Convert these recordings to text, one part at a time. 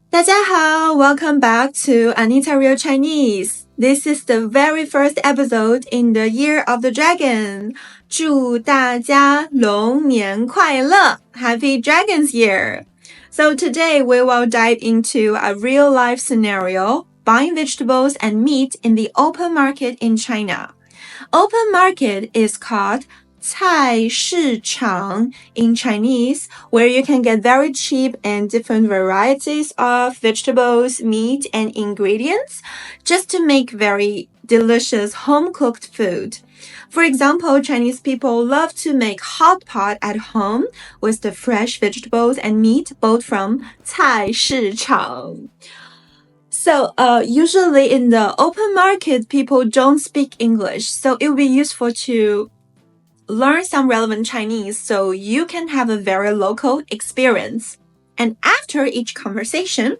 大家好, welcome back to Anita Real Chinese. This is the very first episode in the Year of the Dragon. 祝大家龙年快乐 Happy Dragon's Year. So today we will dive into a real life scenario, buying vegetables and meat in the open market in China. Open market is called 菜市场 in Chinese, where you can get very cheap and different varieties of vegetables, meat, and ingredients just to make very delicious home-cooked food. For example, Chinese people love to make hot pot at home with the fresh vegetables and meat bought from 菜市场. So, usually in the open market, people don't speak English, so it would be useful to learn some relevant Chinese so you can have a very local experience. And after each conversation,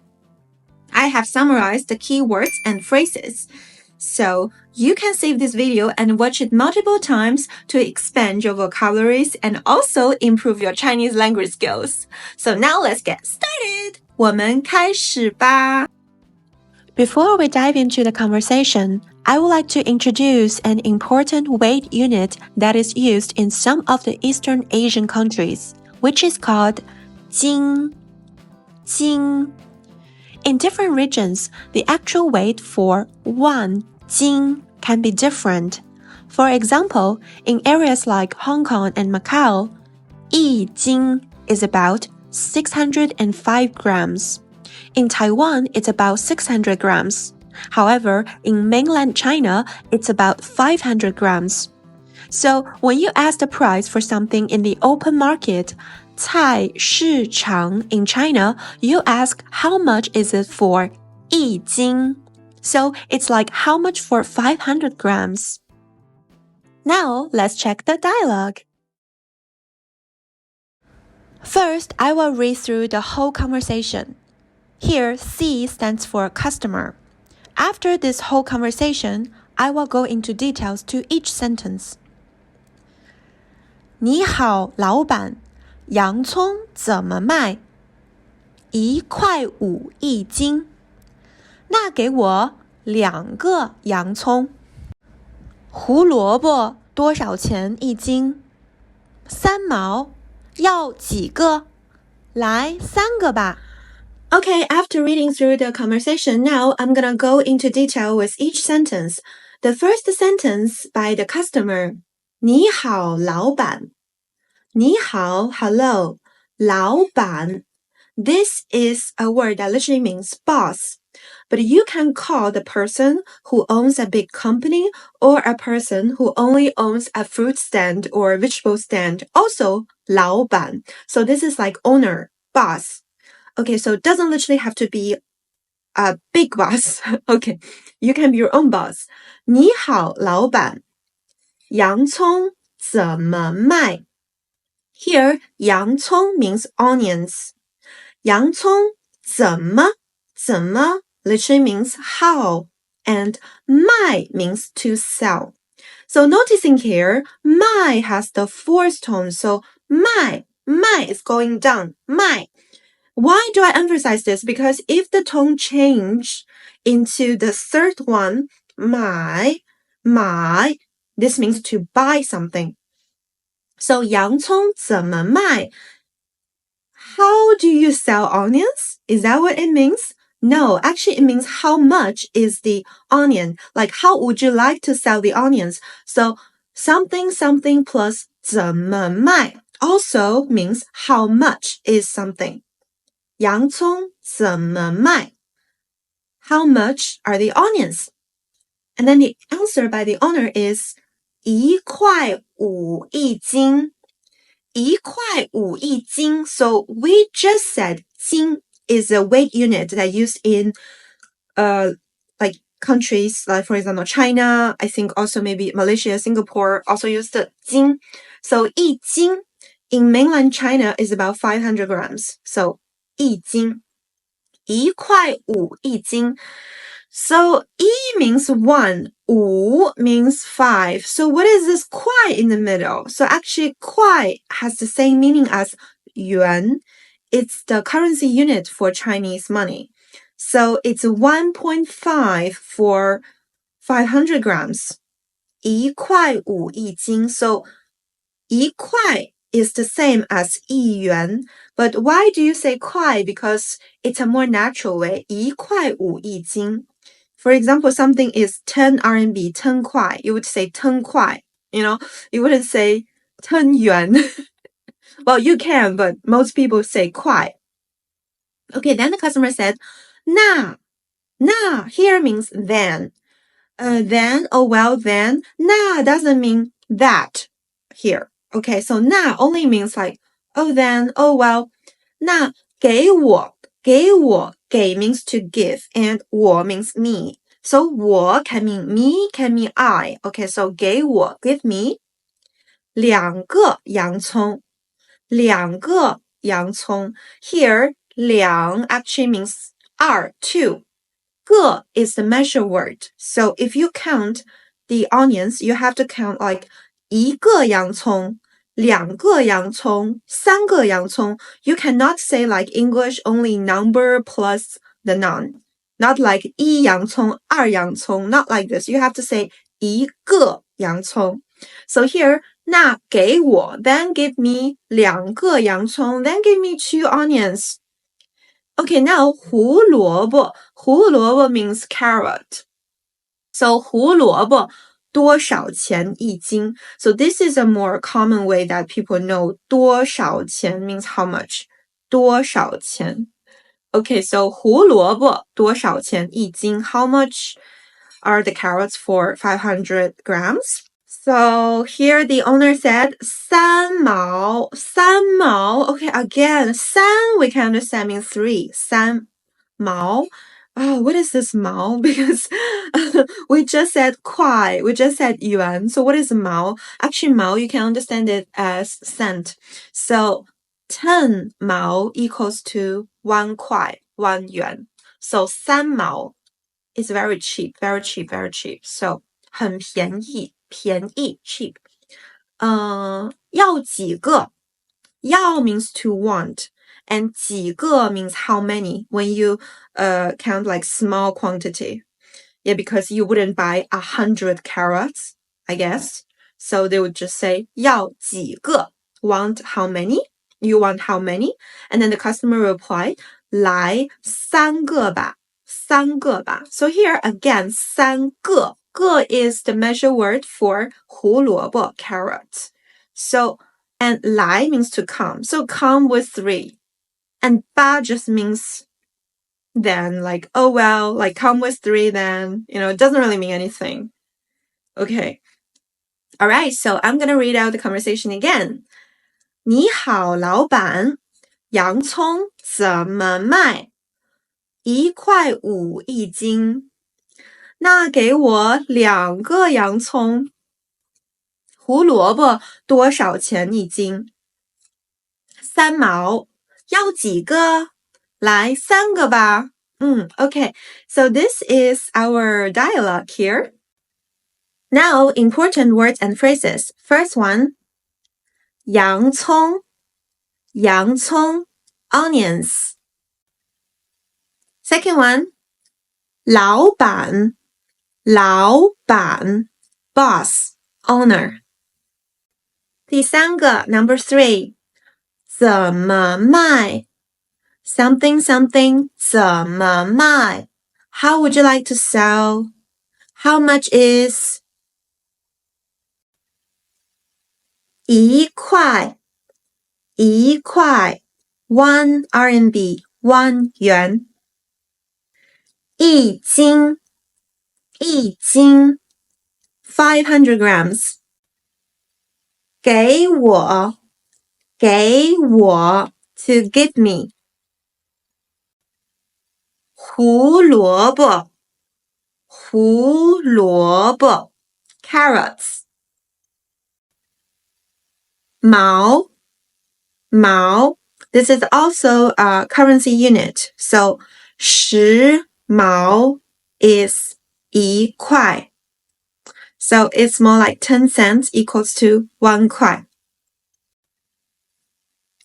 I have summarized the key words and phrases. So you can save this video and watch it multiple times to expand your vocabularies and also improve your Chinese language skills. So now let's get started. 我们开始吧。Before we dive into the conversation, I would like to introduce an important weight unit that is used in some of the Eastern Asian countries, which is called 斤. In different regions, the actual weight for 1 斤 can be different. For example, in areas like Hong Kong and Macau, 1斤 is about 605 grams. In Taiwan, it's about 600 grams. However, in mainland China, it's about 500 grams. So when you ask the price for something in the open market, 菜市场 in China, you ask how much is it for 1斤. So it's like how much for 500 grams. Now let's check the dialogue. First, I will read through the whole conversation. Here, C stands for customer. After this whole conversation, I will go into details to each sentence. 你好，老板，洋葱怎么卖？1块5一斤。那给我2个洋葱。胡萝卜多少钱一斤？3毛。要几个？来3个吧。Okay, after reading through the conversation, now I'm gonna go into detail with each sentence. The first sentence by the customer. 你好，老板。你好, hello. 老板. This is a word that literally means boss. But you can call the person who owns a big company or a person who only owns a fruit stand or a vegetable stand also 老板. So this is like owner, boss. Okay, so it doesn't literally have to be a big boss. Okay, you can be your own boss. 你好，老板。洋葱怎么卖？ Here, 洋葱 means onions. 洋葱怎么 literally means how. And 卖 means to sell. So noticing here, 卖 has the fourth tone. So 卖 is going down. 卖. Why do I emphasize this? Because if the tone change into the third one, 买, this means to buy something. So 洋葱怎么卖? How do you sell onions? Is that what it means? No, actually it means how much is the onion? Like how would you like to sell the onions? So something plus 怎么卖 also means how much is something. 洋葱怎么卖? How much are the onions? And then the answer by the owner is 1块5一斤. 1块5一斤. So we just said 斤 is a weight unit that used in like countries like for example China, I think also maybe Malaysia, Singapore also use the 斤. So 一斤 in mainland China is about 500 grams. So 一斤. 1块5一斤. So 1 means 1, 5 means 5. So what is this 块 in the middle? So actually 块 has the same meaning as yuan. It's the currency unit for Chinese money. So it's 1.5 for 500 grams. 1块5一斤. So 1块 is the same as 1元. But why do you say 块? Because it's a more natural way. 1块5一斤. For example, something is 10 RMB, 10块. You would say 10块. You know, you wouldn't say 10元. Well, you can, but most people say 块. Okay, then the customer said, 那 here means then. Then, oh well, then. 那 doesn't mean that here. Okay, so 那 only means like, oh then, oh well. 那给我 给 means to give, and 我 means me. So 我 can mean me, can mean I. Okay, so 给我 give me 2个洋葱. 2个洋葱. Here, 2 actually means 2. 个 is the measure word. So if you count the onions, you have to count like 1个洋葱, 2个洋葱, 3个洋葱. You cannot say like English only number plus the noun. Not like 1洋葱, 2洋葱, not like this. You have to say 1个洋葱. So here, 那给我, then give me 2个洋葱, then give me 2 onions. Okay, now 胡萝卜means carrot. So 胡萝卜多少钱一斤? So this is a more common way that people know 多少钱 means how much. 多少钱. Okay, so 胡萝卜多少钱一斤? How much are the carrots for 500 grams? So here the owner said 3毛. Okay, again, 3 we can understand means 3. 3毛. Oh, what is this 毛? Because we just said 块, we just said yuan. So what is 毛? Actually, 毛, you can understand it as cent. So 10 毛 equals to 1块, 1 yuan. So 3毛 is very cheap, very cheap, very cheap. So 很便宜 cheap. 要几个? 要 means to want, and 几个 means how many when you count like small quantity. Yeah, because you wouldn't buy 100 carrots, I guess. So they would just say 要几个? Want how many? You want how many? And then the customer replied, 来3个吧. 3个吧. So here again, 3个. 个 is the measure word for 胡萝卜, carrots. So, and 来 means to come. So come with 3. And 吧 just means then, like, oh well, like come with 3 then. You know, it doesn't really mean anything. Okay. All right, so I'm going to read out the conversation again. 你好，老板，洋葱怎么卖？1块5一斤。那给我2个洋葱。胡萝卜多少钱一斤？3毛。要几个？来3个吧。Okay. So this is our dialogue here. Now, important words and phrases. First one, 洋葱, onions. Second one, 老板, boss, owner. 第三个 number 3, 怎么卖 something 怎么卖 How would you like to sell? How much is 1块 1 RMB 1 yuan 一斤 500 grams 给我 to give me 胡萝卜 carrots 毛 this is also a currency unit, so 10毛 is 1块, so it's more like 10 cents equals to 1块.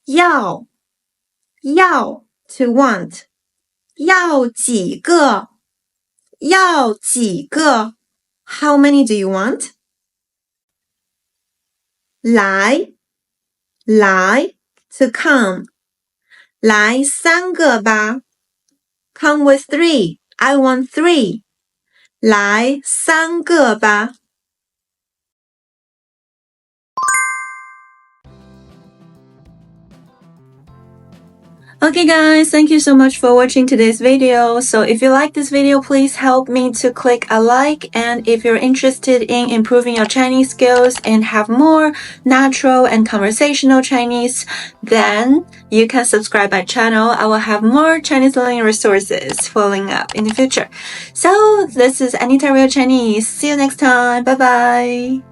要 to want, 要几个？要几个？ How many do you want? 来 to come 来3个吧 Come with 3 I want 3来3个吧Okay guys, thank you so much for watching today's video. So if you like this video, please help me to click a like. And if you're interested in improving your Chinese skills and have more natural and conversational Chinese, then you can subscribe my channel. I will have more Chinese learning resources following up in the future. So this is Anita Real Chinese. See you next time. Bye bye.